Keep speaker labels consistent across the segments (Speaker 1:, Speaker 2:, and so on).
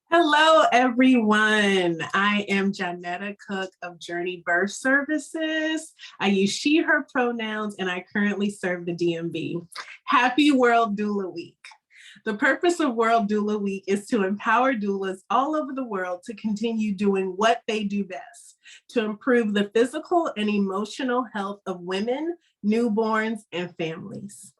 Speaker 1: Hello, everyone. I am Johnetta Cook of Journey Birth Services. I use she, her pronouns, and I currently serve the DMV. Happy World Doula Week. The purpose of World Doula Week is to empower doulas all over the world to continue doing what they do best, to improve the physical and emotional health of women, newborns, and families.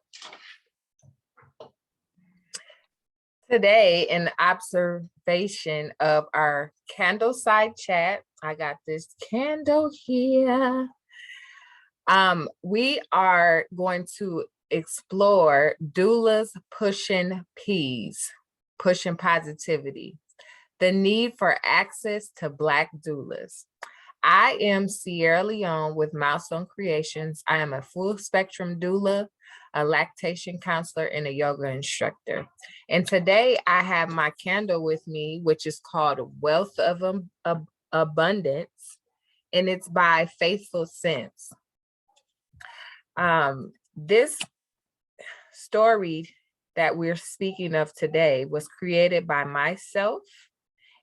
Speaker 2: Today, in observation of our candle side chat, I got this candle here. We are going to explore doulas pushing P's, pushing positivity, the need for access to Black doulas. I am Sierra Leone with Milestone Creations. I am a full spectrum doula, a lactation counselor, and a yoga instructor. And today I have my candle with me, which is called Wealth of Abundance, and it's by Faithful Sense. This story that we're speaking of today was created by myself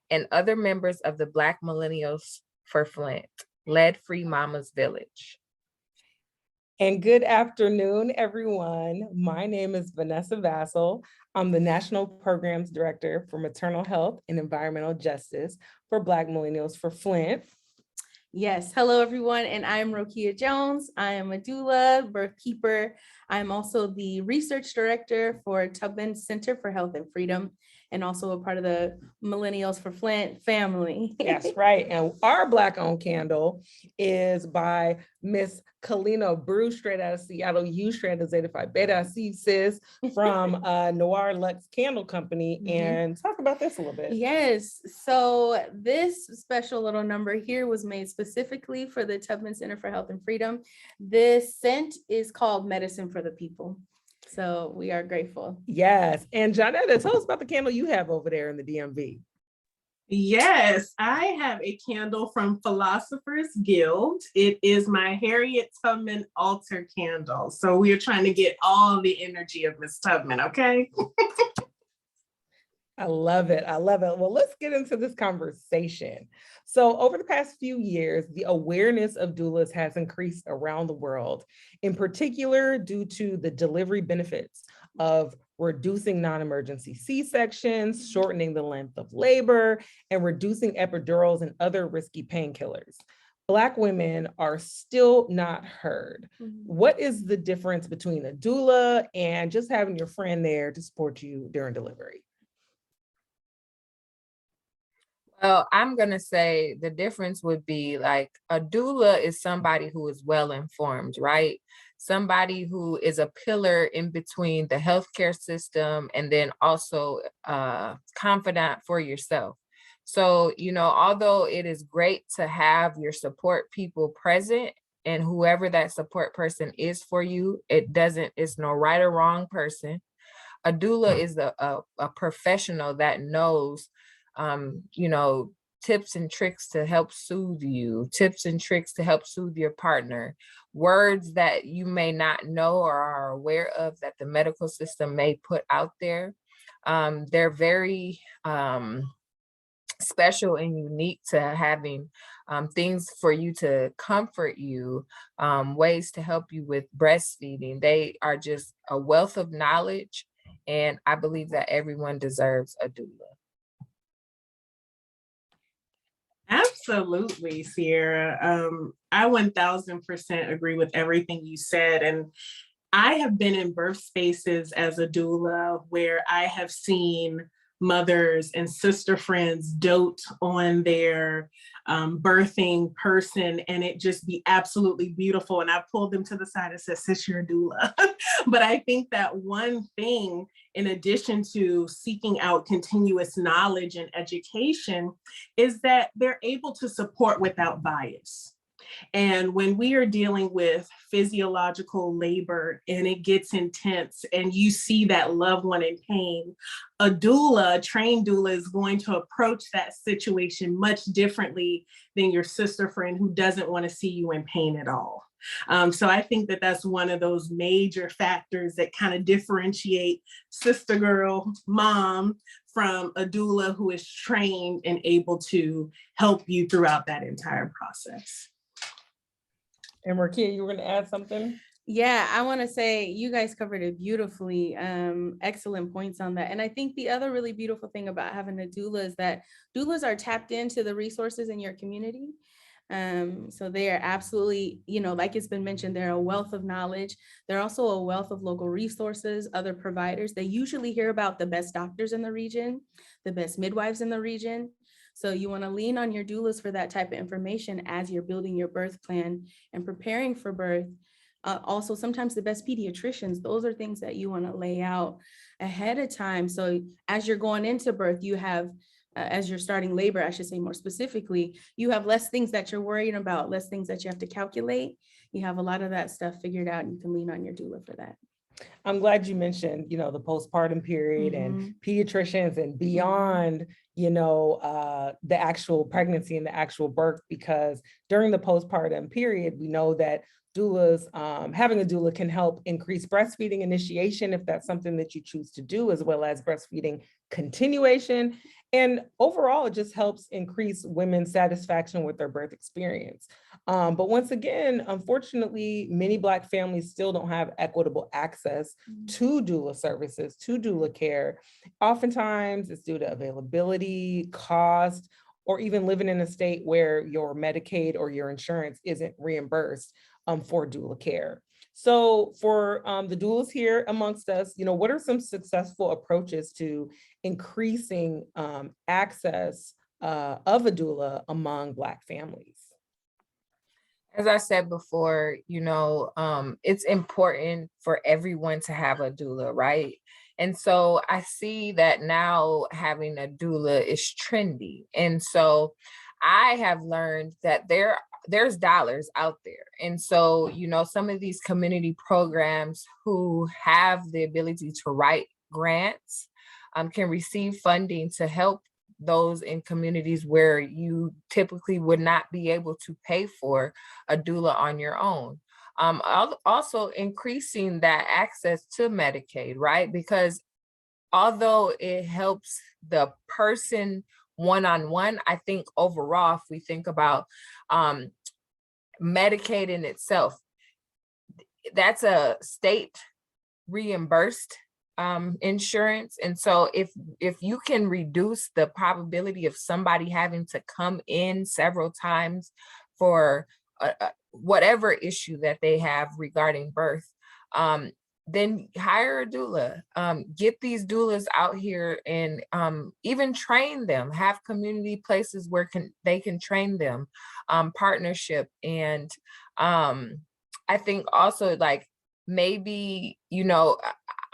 Speaker 2: and other members of the Black Millennials for Flint, led FreeMamas Village.
Speaker 3: And good afternoon, everyone. My name is Vanessa Vassall. I'm the National Programs Director for Maternal Health and Environmental Justice for Black Millennials for Flint.
Speaker 4: Yes, hello everyone, and I am Rokea Jones. I am a doula, birth keeper. I'm also the research director for Tubman Center for Health and Freedom, and also a part of the Millennials for Flint family.
Speaker 3: That's right. And our Black-owned candle is by Miss Kalina Brew, straight out of Seattle. You straight out of Zeta Phi Beta. I see sis from Noir Lux Candle Company. And talk about this a little bit.
Speaker 4: Yes. So this special little number here was made specifically for the Tubman Center for Health and Freedom. This scent is called Medicine for the People. So we are grateful.
Speaker 3: Yes. And Johnetta, tell us about the candle you have over there in the DMV.
Speaker 1: Yes, I have a candle from Philosophers Guild. It is my Harriet Tubman altar candle. So we're trying to get all the energy of Miss Tubman, okay?
Speaker 3: I love it. I love it. Well, let's get into this conversation. So over the past few years, the awareness of doulas has increased around the world, in particular due to the delivery benefits of reducing non-emergency C-sections, shortening the length of labor, and reducing epidurals and other risky painkillers. Black women are still not heard. What is the difference between a doula and just having your friend there to support you during delivery?
Speaker 2: Well, I'm going to say the difference would be like a doula is somebody who is well informed, right? Somebody who is a pillar in between the healthcare system and then also confidant for yourself. So, you know, although it is great to have your support people present and whoever that support person is for you, it's no right or wrong person. A doula is a professional that knows you know, tips and tricks to help soothe you, tips and tricks to help soothe your partner, words that you may not know or are aware of that the medical system may put out there. They're very special and unique to having things for you to comfort you, ways to help you with breastfeeding. They are just a wealth of knowledge, and I believe that everyone deserves a doula.
Speaker 1: Absolutely, Sierra. I 1000% agree with everything you said. And I have been in birth spaces as a doula where I have seen mothers and sister friends dote on their birthing person, and it just be absolutely beautiful. And I pulled them to the side and said, sis, you're a doula. But I think that one thing, in addition to seeking out continuous knowledge and education, is that they're able to support without bias. And when we are dealing with physiological labor and it gets intense and you see that loved one in pain, a doula, a trained doula, is going to approach that situation much differently than your sister friend who doesn't want to see you in pain at all. So I think that that's one of those major factors that kind of differentiate sister girl mom from a doula who is trained and able to help you throughout that entire process.
Speaker 3: And Rokea, you were going to add something?
Speaker 4: Yeah, I want to say you guys covered it beautifully. Excellent points on that. And I think the other really beautiful thing about having a doula is that doulas are tapped into the resources in your community. So they are absolutely, like it's been mentioned, they're a wealth of knowledge. They're also a wealth of local resources, other providers. They usually hear about the best doctors in the region, the best midwives in the region. So you want to lean on your doulas for that type of information as you're building your birth plan and preparing for birth. Also, sometimes the best pediatricians, those are things that you want to lay out ahead of time. So as you're going into birth, you have, as you're starting labor, I should say more specifically, you have less things that you're worrying about, less things that you have to calculate. You have a lot of that stuff figured out, and you can lean on your doula for that.
Speaker 3: I'm glad you mentioned, the postpartum period and pediatricians and beyond, the actual pregnancy and the actual birth, because during the postpartum period, we know that doulas, having a doula can help increase breastfeeding initiation if that's something that you choose to do, as well as breastfeeding continuation. And overall, it just helps increase women's satisfaction with their birth experience. But once again, unfortunately, many Black families still don't have equitable access to doula services, to doula care. Oftentimes, it's due to availability, cost, or even living in a state where your Medicaid or your insurance isn't reimbursed for doula care. So for the doulas here amongst us, what are some successful approaches to increasing access of a doula among Black families?
Speaker 2: As I said before, it's important for everyone to have a doula, right? And so I see that now having a doula is trendy. And so I have learned that there's dollars out there. And so, some of these community programs who have the ability to write grants can receive funding to help those in communities where you typically would not be able to pay for a doula on your own. Also increasing that access to Medicaid, right? Because although it helps the person one-on-one, I think overall, if we think about Medicaid in itself, that's a state reimbursed insurance. And so if you can reduce the probability of somebody having to come in several times for whatever issue that they have regarding birth, then hire a doula. Get these doulas out here and even train them, have community places where they can train them, partnership. And I think also, like, maybe,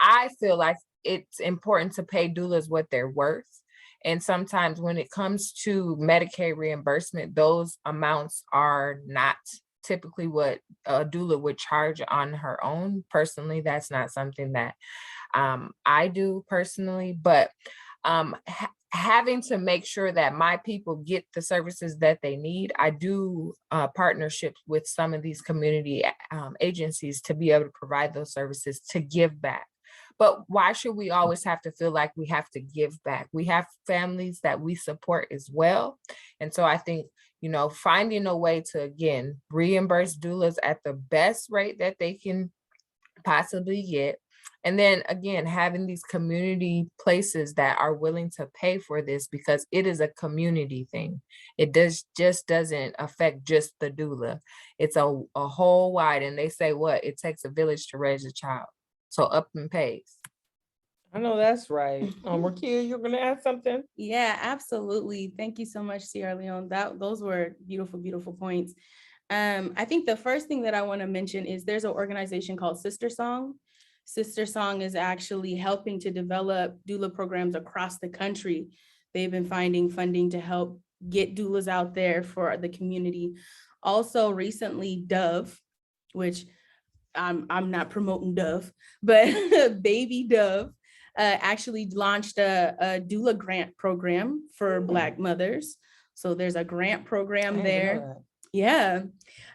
Speaker 2: I feel like it's important to pay doulas what they're worth. And sometimes when it comes to Medicaid reimbursement, those amounts are not typically what a doula would charge on her own. Personally, that's not something that I do personally, but having to make sure that my people get the services that they need, I do partnerships with some of these community agencies to be able to provide those services to give back. But why should we always have to feel like we have to give back? We have families that we support as well. And so I think, finding a way to, again, reimburse doulas at the best rate that they can possibly get. And then again, having these community places that are willing to pay for this, because it is a community thing. It just doesn't affect just the doula. It's a whole wide, and they say it takes a village to raise a child. So up and pays.
Speaker 3: I know that's right. Rokea, you're going to add something?
Speaker 4: Yeah, absolutely. Thank you so much, Sierra Leone. Those were beautiful, beautiful points. I think the first thing that I want to mention is there's an organization called Sister Song. Sister Song is actually helping to develop doula programs across the country. They've been finding funding to help get doulas out there for the community. Also recently, Dove, which I'm not promoting Dove, but Baby Dove actually launched a doula grant program for Black mothers. So there's a grant program there. Yeah.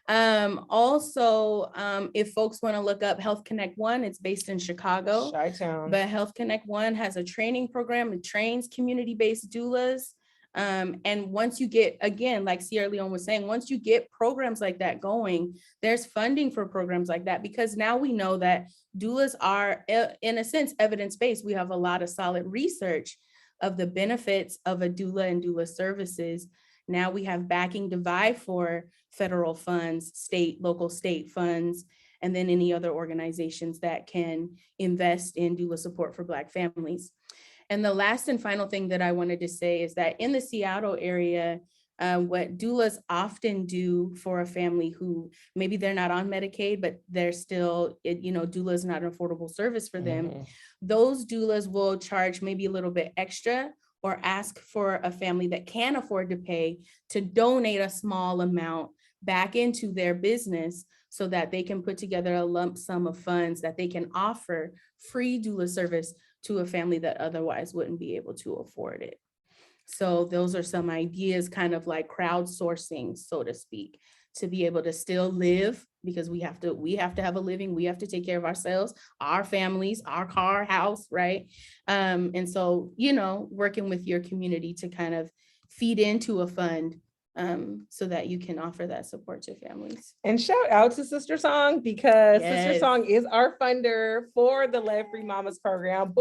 Speaker 4: Also, if folks want to look up Health Connect One, it's based in Chicago.
Speaker 3: Chi-town.
Speaker 4: But Health Connect One has a training program. It trains community-based doulas. And once you get, again, like Sierra Leone was saying, once you get programs like that going, there's funding for programs like that, because now we know that doulas are, in a sense, evidence-based. We have a lot of solid research of the benefits of a doula and doula services. Now we have backing to vie for federal funds, state, local state funds, and then any other organizations that can invest in doula support for Black families. And the last and final thing that I wanted to say is that in the Seattle area, what doulas often do for a family who maybe they're not on Medicaid, but they're still, doula is not an affordable service for them. Those doulas will charge maybe a little bit extra, or ask for a family that can afford to pay to donate a small amount back into their business so that they can put together a lump sum of funds that they can offer free doula service to a family that otherwise wouldn't be able to afford it. So those are some ideas, kind of like crowdsourcing, so to speak, to be able to still live, because we have to have a living, we have to take care of ourselves, our families, our car, house, right? And so, working with your community to kind of feed into a fund so that you can offer that support to families.
Speaker 3: And shout out to Sister Song, because Sister
Speaker 4: Yes.
Speaker 3: Song is our funder for the Lead Free Mamas program.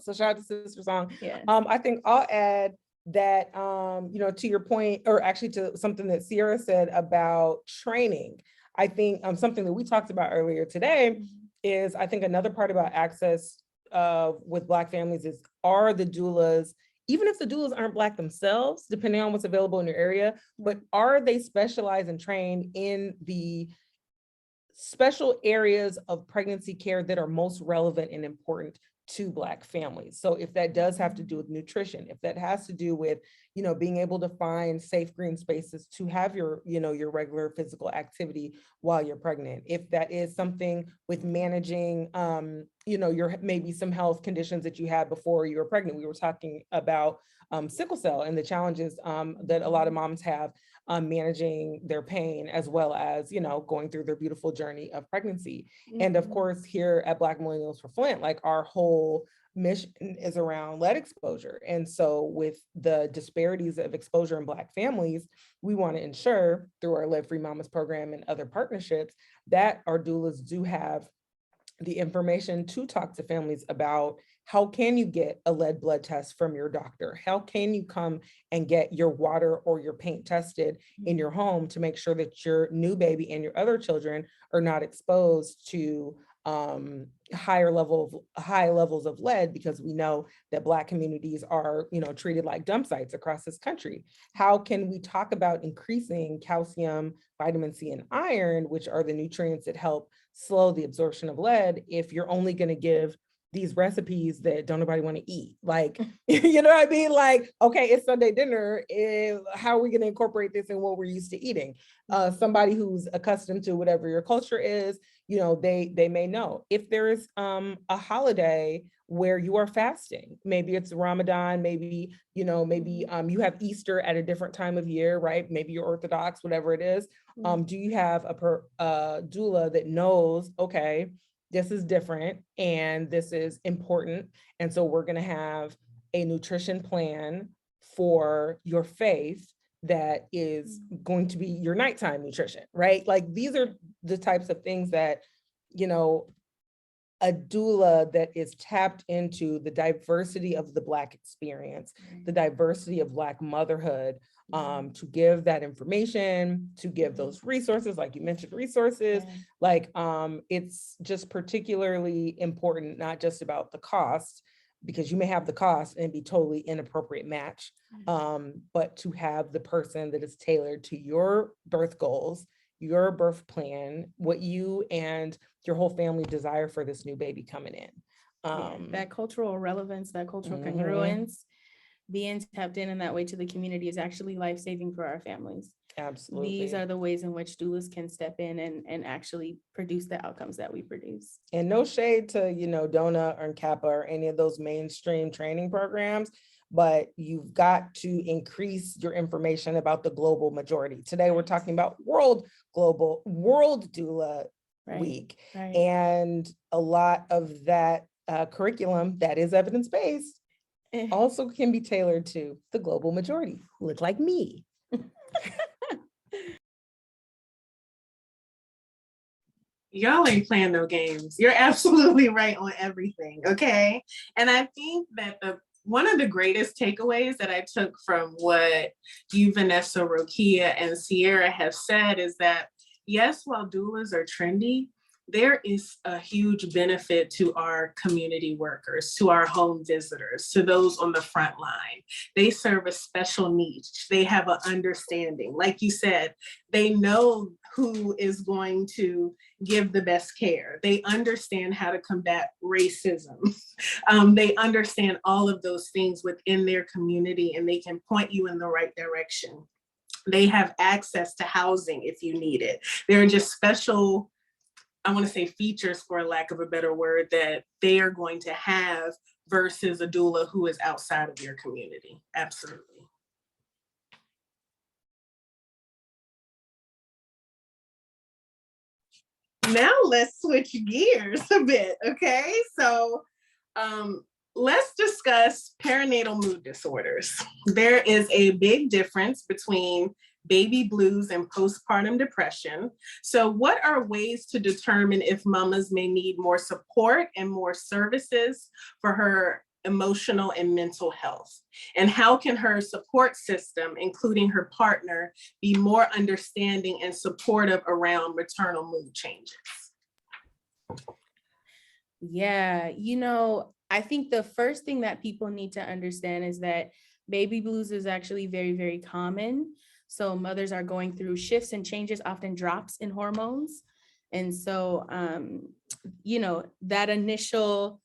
Speaker 3: So shout out to Sister Song.
Speaker 4: Yes.
Speaker 3: I think I'll add that, to your point, or actually to something that Sierra said about training. I think something that we talked about earlier today is, I think another part about access with Black families is, are the doulas, even if the doulas aren't Black themselves, depending on what's available in your area, but are they specialized and trained in the special areas of pregnancy care that are most relevant and important to Black families? So if that does have to do with nutrition, if that has to do with, being able to find safe green spaces to have your, your regular physical activity while you're pregnant, if that is something with managing, your maybe some health conditions that you had before you were pregnant. We were talking about sickle cell and the challenges that a lot of moms have managing their pain, as well as, going through their beautiful journey of pregnancy. And of course, here at Black Millennials for Flint, like, our whole mission is around lead exposure. And so with the disparities of exposure in Black families, we want to ensure through our Lead Free Mamas program and other partnerships that our doulas do have the information to talk to families about, how can you get a lead blood test from your doctor? How can you come and get your water or your paint tested in your home to make sure that your new baby and your other children are not exposed to high levels of lead, because we know that Black communities are, treated like dump sites across this country. How can we talk about increasing calcium, vitamin C, and iron, which are the nutrients that help slow the absorption of lead, if you're only going to give these recipes that don't nobody want to eat? Like, you know what I mean? Like, okay, it's Sunday dinner. How are we going to incorporate this in what we're used to eating? Somebody who's accustomed to whatever your culture is, they may know. If there is a holiday where you are fasting, maybe it's Ramadan, maybe you have Easter at a different time of year, right? Maybe you're Orthodox, whatever it is. Do you have a doula that knows, okay, this is different and this is important, and so we're going to have a nutrition plan for your faith that is going to be your nighttime nutrition, right? Like, these are the types of things that, a doula that is tapped into the diversity of the Black experience, the diversity of Black motherhood, to give that information, to give those resources, like you mentioned, resources, like it's just particularly important, not just about the cost, because you may have the cost and be totally inappropriate match, but to have the person that is tailored to your birth goals, your birth plan, what you and your whole family desire for this new baby coming in.
Speaker 4: That cultural relevance, that cultural congruence, being tapped in that way to the community is actually life-saving for our families.
Speaker 3: Absolutely.
Speaker 4: These are the ways in which doulas can step in and actually produce the outcomes that we produce.
Speaker 3: And no shade to, DONA or Kappa or any of those mainstream training programs, but you've got to increase your information about the global majority. Today, we're talking about World Doula Week.
Speaker 4: Right.
Speaker 3: And a lot of that curriculum that is evidence-based also can be tailored to the global majority, who look like me.
Speaker 1: Y'all ain't playing no games. You're absolutely right on everything, okay? And I think that one of the greatest takeaways that I took from what you, Vanessa, Rokea, and Sierra have said is that, yes, while doulas are trendy, there is a huge benefit to our community workers, to our home visitors, to those on the front line. They serve a special niche. They have an understanding. Like you said, they know who is going to give the best care. They understand how to combat racism. They understand all of those things within their community, and they can point you in the right direction. They have access to housing if you need it. There are just special, I want to say features, for lack of a better word, that they are going to have versus a doula who is outside of your community. Absolutely. Now let's switch gears a bit, okay? So let's discuss perinatal mood disorders. There is a big difference between baby blues and postpartum depression. So what are ways to determine if mamas may need more support and more services for her emotional and mental health? And how can her support system, including her partner, be more understanding and supportive around maternal mood changes?
Speaker 4: Yeah, I think the first thing that people need to understand is that baby blues is actually very, very common. So mothers are going through shifts and changes, often drops in hormones. And so, that initial,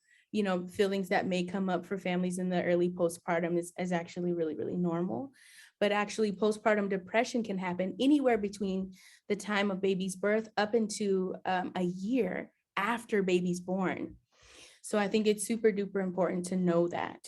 Speaker 4: feelings that may come up for families in the early postpartum is actually really, really normal. But actually postpartum depression can happen anywhere between the time of baby's birth up into a year after baby's born. So I think it's super duper important to know that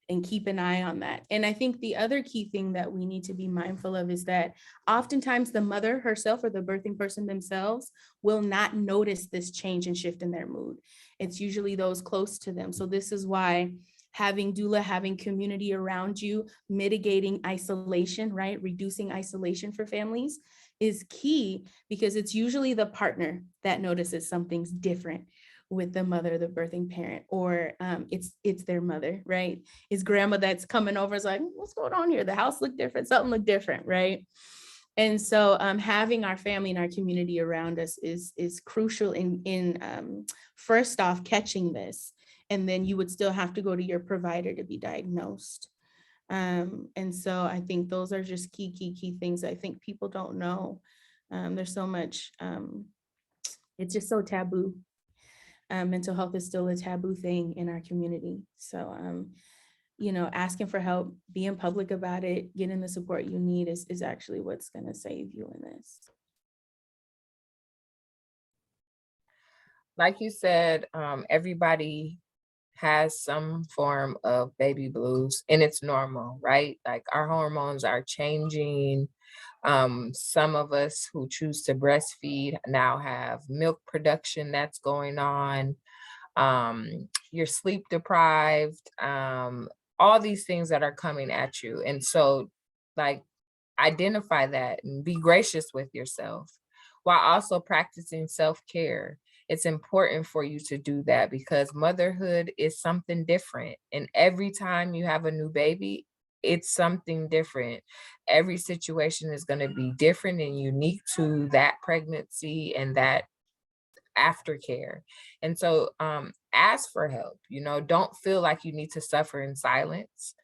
Speaker 4: and keep an eye on that. And I think the other key thing that we need to be mindful of is that oftentimes the mother herself or the birthing person themselves will not notice this change and shift in their mood. It's usually those close to them. So this is why having doula, having community around you, mitigating isolation, right? Reducing isolation for families is key, because it's usually the partner that notices something's different with the mother, the birthing parent, or it's their mother, right? It's grandma that's coming over, is like, what's going on here? The house looked different, something looked different, right? And so having our family and our community around us is crucial in first off catching this, and then you would still have to go to your provider to be diagnosed. And so I think those are just key things I think people don't know. There's so much, it's just so taboo. Mental health is still a taboo thing in our community. So, asking for help, being public about it, getting the support you need is actually what's going to save you in this.
Speaker 2: Like you said, everybody has some form of baby blues, and it's normal, right? Like our hormones are changing. Some of us who choose to breastfeed now have milk production that's going on. You're sleep deprived, all these things that are coming at you. And so like identify that and be gracious with yourself while also practicing self-care. It's important for you to do that because motherhood is something different. And every time you have a new baby, it's something different. Every situation is going to be different and unique to that pregnancy and that aftercare. And so ask for help, don't feel like you need to suffer in silence.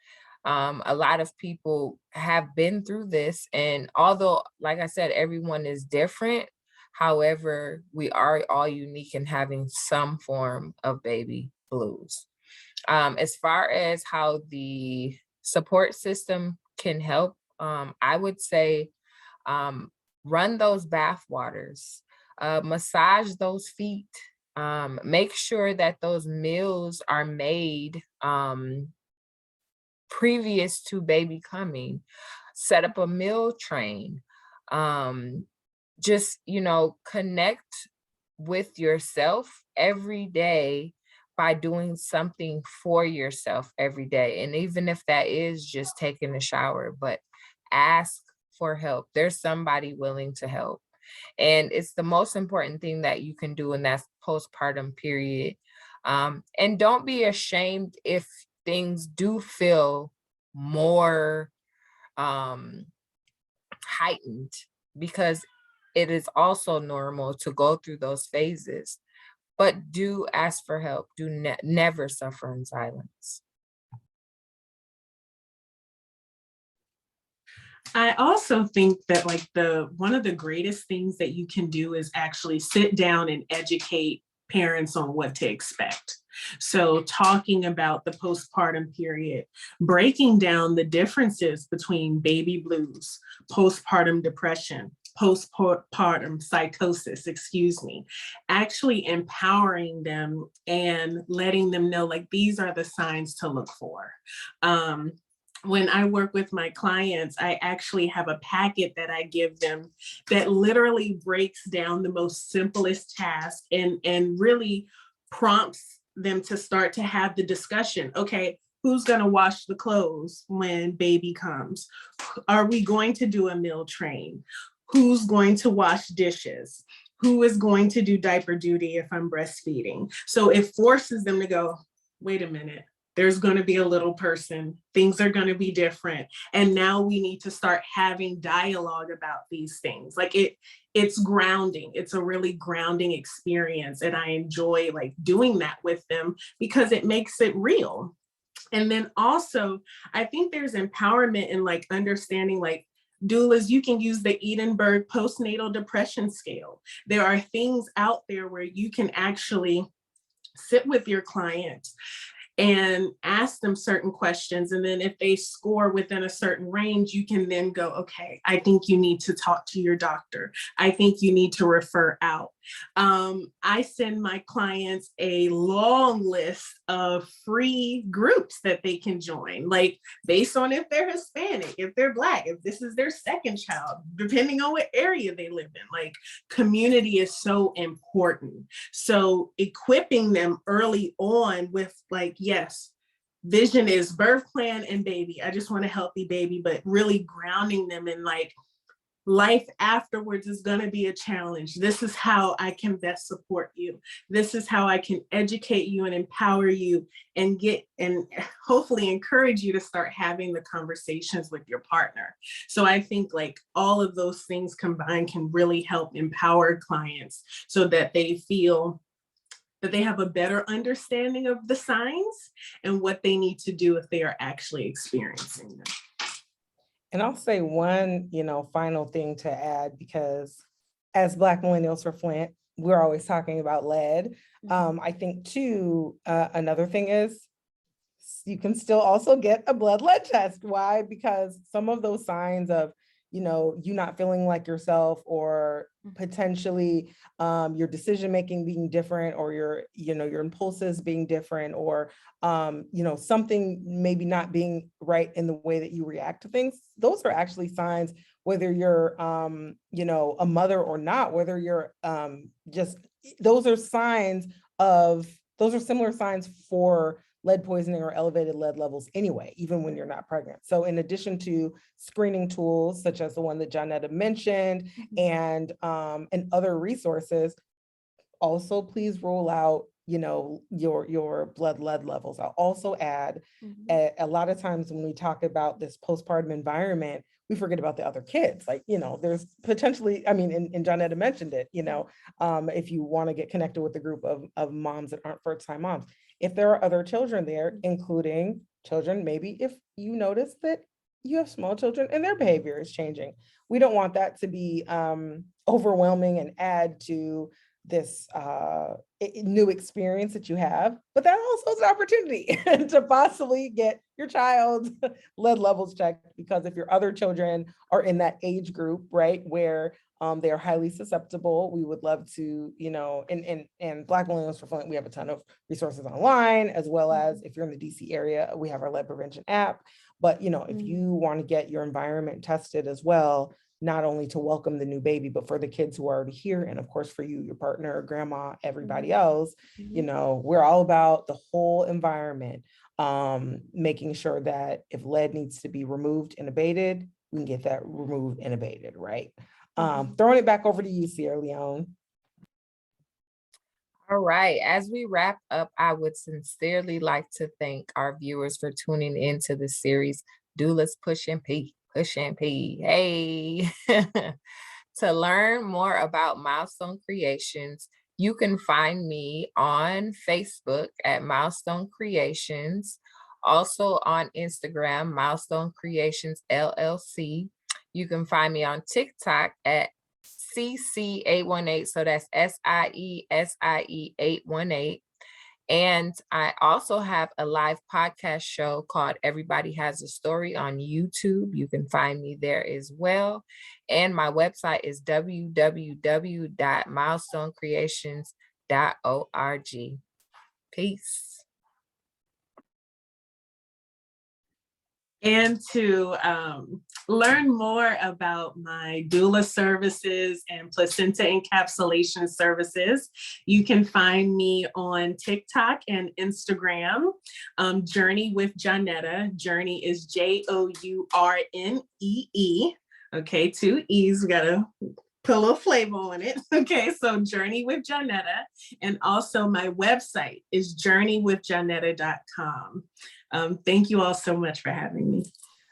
Speaker 2: A lot of people have been through this, and although, like I said, everyone is different, however, we are all unique in having some form of baby blues. As far as how the support system can help, I would say run those bath waters, massage those feet, make sure that those meals are made previous to baby coming. Set up a meal train. Just, connect with yourself every day by doing something for yourself every day. And even if that is just taking a shower, but ask for help. There's somebody willing to help. And it's the most important thing that you can do in that postpartum period. And don't be ashamed if things do feel more heightened, because it is also normal to go through those phases. But do ask for help. Do never suffer in silence.
Speaker 1: I also think that like one of the greatest things that you can do is actually sit down and educate parents on what to expect. So talking about the postpartum period, breaking down the differences between baby blues, postpartum depression, postpartum psychosis, actually empowering them and letting them know like these are the signs to look for. When I work with my clients, I actually have a packet that I give them that literally breaks down the most simplest task and really prompts them to start to have the discussion. Okay, who's going to wash the clothes when baby comes? Are we going to do a meal train? Who's going to wash dishes? Who is going to do diaper duty if I'm breastfeeding? So it forces them to go, wait a minute. There's going to be a little person. Things are going to be different. And now we need to start having dialogue about these things. Like it's grounding. It's a really grounding experience. And I enjoy like doing that with them because it makes it real. And then also, I think there's empowerment in like understanding like doulas, you can use the Edinburgh postnatal depression scale. There are things out there where you can actually sit with your clients and ask them certain questions. And then if they score within a certain range, you can then go, okay, I think you need to talk to your doctor. I think you need to refer out. I send my clients a long list of free groups that they can join, like based on if they're Hispanic, if they're Black, if this is their second child, depending on what area they live in. Like community is so important. So equipping them early on with like, yes, vision is birth plan and baby. I just want a healthy baby, but really grounding them in like, life afterwards is going to be a challenge. This is how I can best support you. This is how I can educate you and empower you and get and hopefully encourage you to start having the conversations with your partner. So I think like all of those things combined can really help empower clients so that they feel that they have a better understanding of the signs and what they need to do if they are actually experiencing them.
Speaker 3: And I'll say one, final thing to add, because as Black millennials for Flint, we're always talking about lead. I think too, another thing is you can still also get a blood lead test. Why? Because some of those signs of, you not feeling like yourself, or potentially your decision-making being different, or your impulses being different, or something maybe not being right in the way that you react to things. Those are actually signs, whether you're a mother or not, whether you're those are similar signs for lead poisoning or elevated lead levels anyway, even when you're not pregnant. So in addition to screening tools, such as the one that Johnetta mentioned, and other resources, also please roll out, your blood lead levels. I'll also add, a lot of times when we talk about this postpartum environment, we forget about the other kids. Like, there's potentially, and Johnetta mentioned it, if you want to get connected with a group of moms that aren't first-time moms, if there are other children there, including children, maybe if you notice that you have small children and their behavior is changing, we don't want that to be overwhelming and add to this new experience that you have. But that also is an opportunity to possibly get your child's lead levels checked, because if your other children are in that age group, right, where They are highly susceptible. We would love to, you know, and Black Millennials for Flint, we have a ton of resources online, as well as if you're in the DC area, we have our lead prevention app. But, you know, if you want to get your environment tested as well, not only to welcome the new baby, but for the kids who are already here. And of course, for you, your partner, grandma, everybody else, you know, we're all about the whole environment, making sure that if lead needs to be removed and abated, we can get that removed and abated, right? Throwing it back over to you, Sierra Leone.
Speaker 2: All right, as we wrap up, I would sincerely like to thank our viewers for tuning into the series, Doulas Push and P. Hey. To learn more about Milestone Creations, you can find me on Facebook at Milestone Creations, also on Instagram, Milestone Creations LLC. You can find me on TikTok at CC818, so that's SIESIE 818. And I also have a live podcast show called Everybody Has a Story on YouTube. You can find me there as well. And my website is www.milestonecreations.org. Peace.
Speaker 1: And to learn more about my doula services and placenta encapsulation services, you can find me on TikTok and Instagram, Journey with Johnetta. Journey is JOURNEE. Okay, 2 E's, we gotta put a little flavor on it. Okay, so Journey with Johnetta. And also my website is journeywithjohnetta.com. Thank you all so much for having me.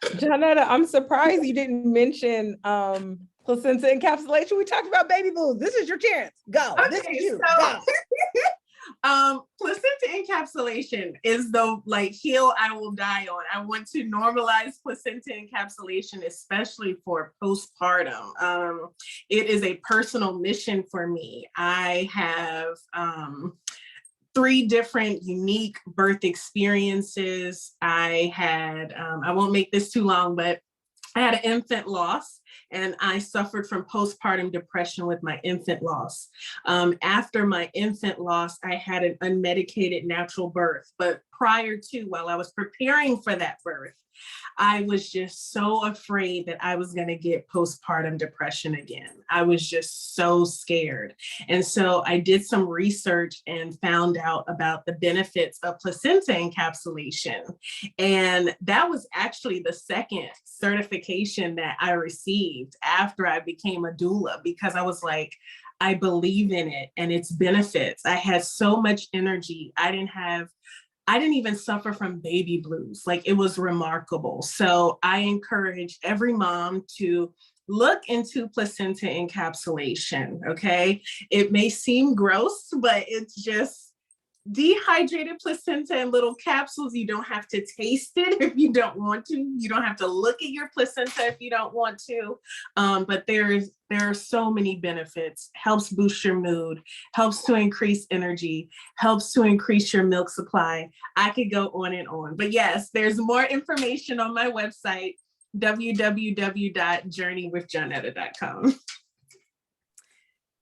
Speaker 3: Johnetta, I'm surprised you didn't mention placenta encapsulation. We talked about baby blues. This is your chance. Go.
Speaker 1: Okay,
Speaker 3: this is you.
Speaker 1: So,
Speaker 3: go.
Speaker 1: Placenta encapsulation is the hill I will die on. I want to normalize placenta encapsulation, especially for postpartum. It is a personal mission for me. I have 3 different unique birth experiences. I had, I won't make this too long, but I had an infant loss and I suffered from postpartum depression with my infant loss. After my infant loss, I had an unmedicated natural birth, but prior to, while I was preparing for that birth, I was just so afraid that I was going to get postpartum depression again. I was just so scared. And so I did some research and found out about the benefits of placenta encapsulation. And that was actually the second certification that I received after I became a doula, because I was like, I believe in it and its benefits. I had so much energy. I didn't even suffer from baby blues. It was remarkable. So I encourage every mom to look into placenta encapsulation, okay? It may seem gross, but it's just dehydrated placenta in little capsules. You don't have to taste it if you don't want to. You don't have to look at your placenta if you don't want to. But there are so many benefits. Helps boost your mood, helps to increase energy, helps to increase your milk supply. I could go on and on. But yes, there's more information on my website, www.journeywithjohnetta.com.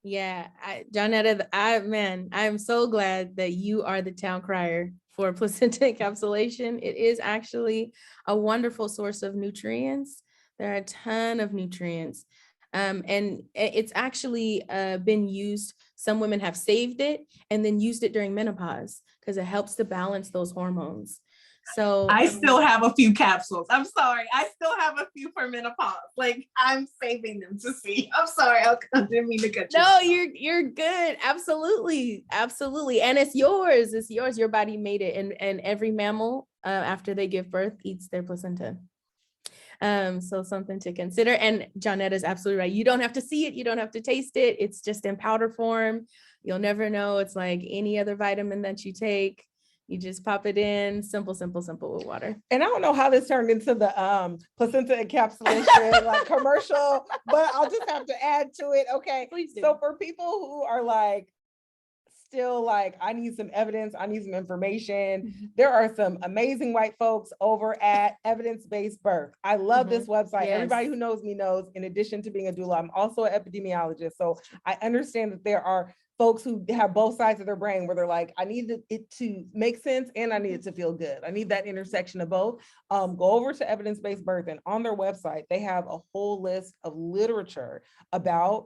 Speaker 4: Yeah, Johnetta, I'm so glad that you are the town crier for placenta encapsulation. It is actually a wonderful source of nutrients. There are a ton of nutrients. And it's actually been used. Some women have saved it and then used it during menopause because it helps to balance those hormones. So
Speaker 1: I still have a few capsules. I'm sorry. I still have a few for menopause. I'm saving them to see. I'm sorry. I didn't mean to cut you.
Speaker 4: No, you're good. Absolutely. Absolutely. And it's yours. It's yours. Your body made it. And every mammal after they give birth eats their placenta. So something to consider. And Johnetta is absolutely right. You don't have to see it. You don't have to taste it. It's just in powder form. You'll never know. It's like any other vitamin that you take. You just pop it in, simple with water.
Speaker 3: And I don't know how this turned into the placenta encapsulation commercial, but I'll just have to add to it. Okay.
Speaker 4: Please do.
Speaker 3: So for people who are still like, I need some evidence, I need some information, there are some amazing white folks over at Evidence-Based Birth. I love this website.
Speaker 4: Yes.
Speaker 3: Everybody who knows me knows, in addition to being a doula, I'm also an epidemiologist. So I understand that there are folks who have both sides of their brain where they're like, I need it to make sense and I need it to feel good. I need that intersection of both. Go over to Evidence-Based Birth, and on their website, they have a whole list of literature about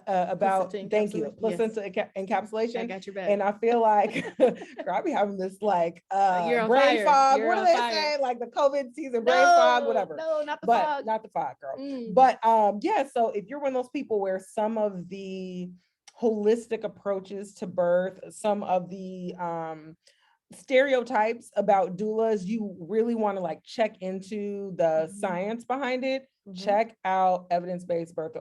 Speaker 4: Placenta
Speaker 3: thank you,
Speaker 4: encapsulation.
Speaker 3: placenta encapsulation.
Speaker 4: I got your back.
Speaker 3: And I feel like girl, I be having this like
Speaker 4: You're on
Speaker 3: brain
Speaker 4: fire.
Speaker 3: fog.
Speaker 4: You're
Speaker 3: what do
Speaker 4: on
Speaker 3: they
Speaker 4: fire.
Speaker 3: say? Like the COVID season, brain fog, whatever.
Speaker 4: No, not the
Speaker 3: But
Speaker 4: fog.
Speaker 3: not the fog, girl.
Speaker 4: Mm.
Speaker 3: But yeah, so if you're one of those people where some of the holistic approaches to birth, some of the stereotypes about doulas, you really want to like check into the science behind it, check out Evidence-Based Birth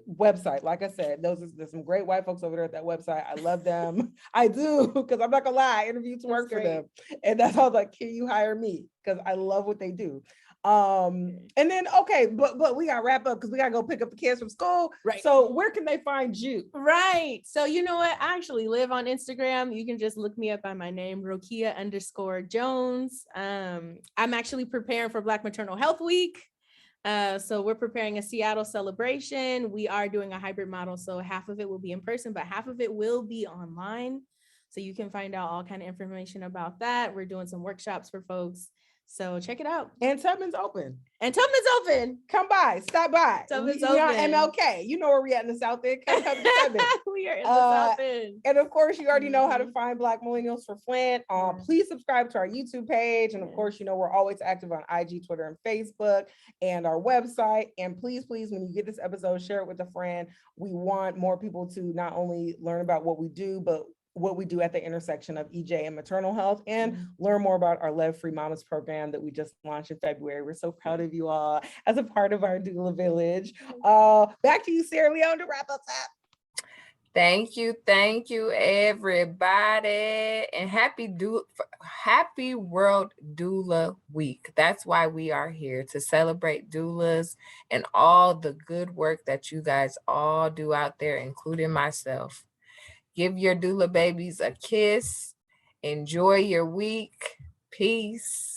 Speaker 3: website. Like I said, there's some great white folks over there at that website. I love them. I do, because I'm not gonna lie, I interviewed to work for them. And that's how I was like, can you hire me? Because I love what they do. And then but we gotta wrap up because we gotta go pick up the kids from school.
Speaker 4: Right.
Speaker 3: So where can they find you?
Speaker 4: Right. So you know what? I actually live on Instagram. You can just look me up by my name, Rokea_Jones. I'm actually preparing for Black Maternal Health Week. So we're preparing a Seattle celebration. We are doing a hybrid model. So half of it will be in person, but half of it will be online. So you can find out all kind of information about that. We're doing some workshops for folks. So check it out.
Speaker 3: And Tubman's open.
Speaker 4: Come
Speaker 3: by, stop by.
Speaker 4: Tubman's
Speaker 3: we on
Speaker 4: open.
Speaker 3: MLK. You know where we at in the South End. Come to Tubman.
Speaker 4: We are in the South End.
Speaker 3: And of course, you already know how to find Black Millennials for Flint. Please subscribe to our YouTube page. And of course, you know, we're always active on IG, Twitter, and Facebook, and our website. And please, when you get this episode, share it with a friend. We want more people to not only learn about what we do, but what we do at the intersection of EJ and maternal health, and learn more about our Love Free Mamas program that we just launched in February. We're so proud of you all as a part of our doula village. Back to you, Sarah Leone, to wrap us up.
Speaker 2: Thank you, everybody, and happy World Doula Week. That's why we are here, to celebrate doulas and all the good work that you guys all do out there, including myself. Give your doula babies a kiss. Enjoy your week. Peace.